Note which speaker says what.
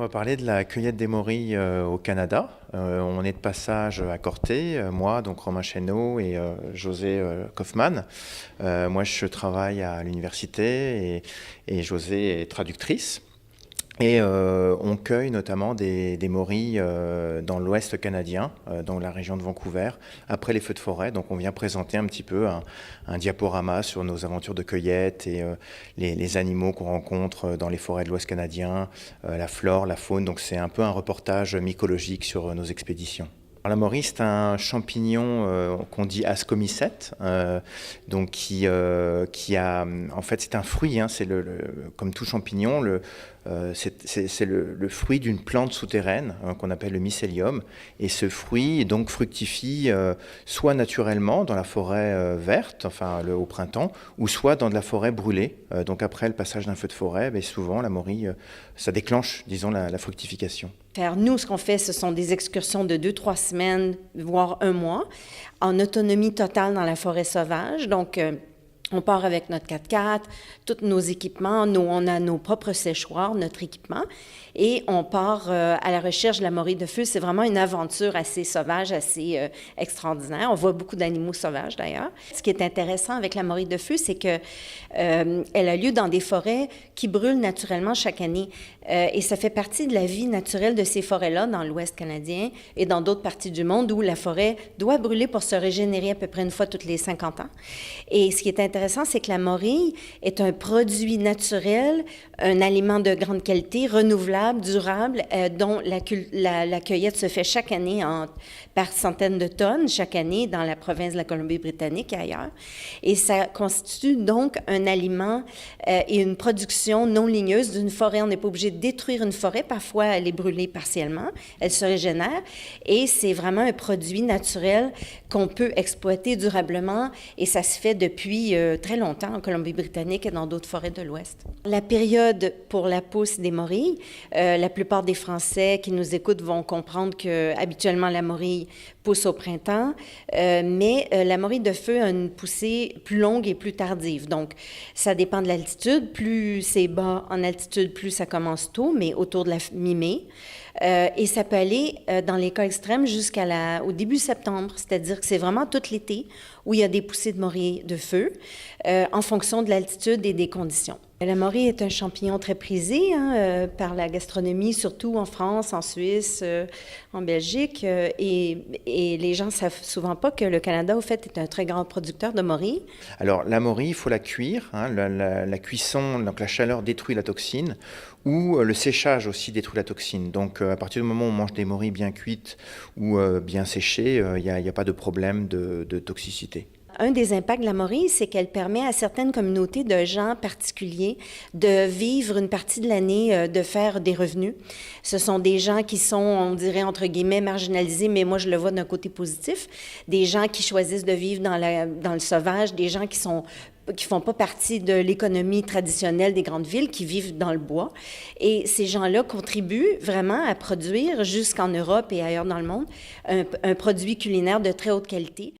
Speaker 1: va parler de la cueillette des morilles au Canada. On est de passage à Corté, moi, donc Romain Chesneau et José Kaufmann. Moi, je travaille à l'université et José est traductrice. Et on cueille notamment des morilles dans l'ouest canadien, dans la région de Vancouver, après les feux de forêt. Donc on vient présenter un petit peu un diaporama sur nos aventures de cueillette et les animaux qu'on rencontre dans les forêts de l'ouest canadien, la flore, la faune. Donc c'est un peu un reportage mycologique sur nos expéditions. Alors, la morille, c'est un champignon qu'on dit ascomycète, donc qui a, en fait, c'est un fruit. Hein, c'est comme tout champignon, c'est le fruit d'une plante souterraine qu'on appelle le mycélium. Et ce fruit donc fructifie soit naturellement dans la forêt verte, enfin au printemps, ou soit dans de la forêt brûlée. Donc après le passage d'un feu de forêt, mais souvent la morille, ça déclenche, disons, la fructification.
Speaker 2: Nous, ce qu'on fait, ce sont des excursions de 2-3 semaines, voire un mois, en autonomie totale dans la forêt sauvage. Donc, on part avec notre 4x4, tous nos équipements, on a nos propres séchoirs, notre équipement, et on part à la recherche de la morille de feu. C'est vraiment une aventure assez sauvage, assez extraordinaire. On voit beaucoup d'animaux sauvages d'ailleurs. Ce qui est intéressant avec la morille de feu, c'est que elle a lieu dans des forêts qui brûlent naturellement chaque année. Et ça fait partie de la vie naturelle de ces forêts-là dans l'Ouest canadien et dans d'autres parties du monde où la forêt doit brûler pour se régénérer à peu près une fois toutes les 50 ans. Et ce qui est intéressant, c'est que la morille est un produit naturel, un aliment de grande qualité, renouvelable, durable, dont la cueillette se fait chaque année par centaines de tonnes, chaque année dans la province de la Colombie-Britannique et ailleurs. Et ça constitue donc un aliment et une production non ligneuse d'une forêt. On n'est pas obligé de détruire une forêt. Parfois, elle est brûlée partiellement, elle se régénère. Et c'est vraiment un produit naturel qu'on peut exploiter durablement. Et ça se fait depuis très longtemps en Colombie-Britannique et dans d'autres forêts de l'Ouest. La période pour la pousse des morilles, la plupart des Français qui nous écoutent vont comprendre que habituellement la morille pousse au printemps, mais la morille de feu a une poussée plus longue et plus tardive. Donc, ça dépend de l'altitude. Plus c'est bas en altitude, plus ça commence tôt, mais autour de la mi-mai. Et ça peut aller, dans les cas extrêmes, jusqu'au début septembre, c'est-à-dire que c'est vraiment tout l'été où il y a des poussées de morille de feu en fonction de l'altitude et des conditions. La morille est un champignon très prisé par la gastronomie, surtout en France, en Suisse, en Belgique. Et les gens ne savent souvent pas que le Canada, au fait, est un très grand producteur de morille.
Speaker 1: Alors, la morille, il faut la cuire. Hein, la cuisson, donc la chaleur détruit la toxine, ou le séchage aussi détruit la toxine. Donc, à partir du moment où on mange des morilles bien cuites ou bien séchées, il n'y a pas de problème de toxicité.
Speaker 2: Un des impacts de la morille, c'est qu'elle permet à certaines communautés de gens particuliers de vivre une partie de l'année, de faire des revenus. Ce sont des gens qui sont, on dirait, entre guillemets, marginalisés, mais moi, je le vois d'un côté positif. Des gens qui choisissent de vivre dans le sauvage, des gens qui font pas partie de l'économie traditionnelle des grandes villes, qui vivent dans le bois. Et ces gens-là contribuent vraiment à produire, jusqu'en Europe et ailleurs dans le monde, un produit culinaire de très haute qualité.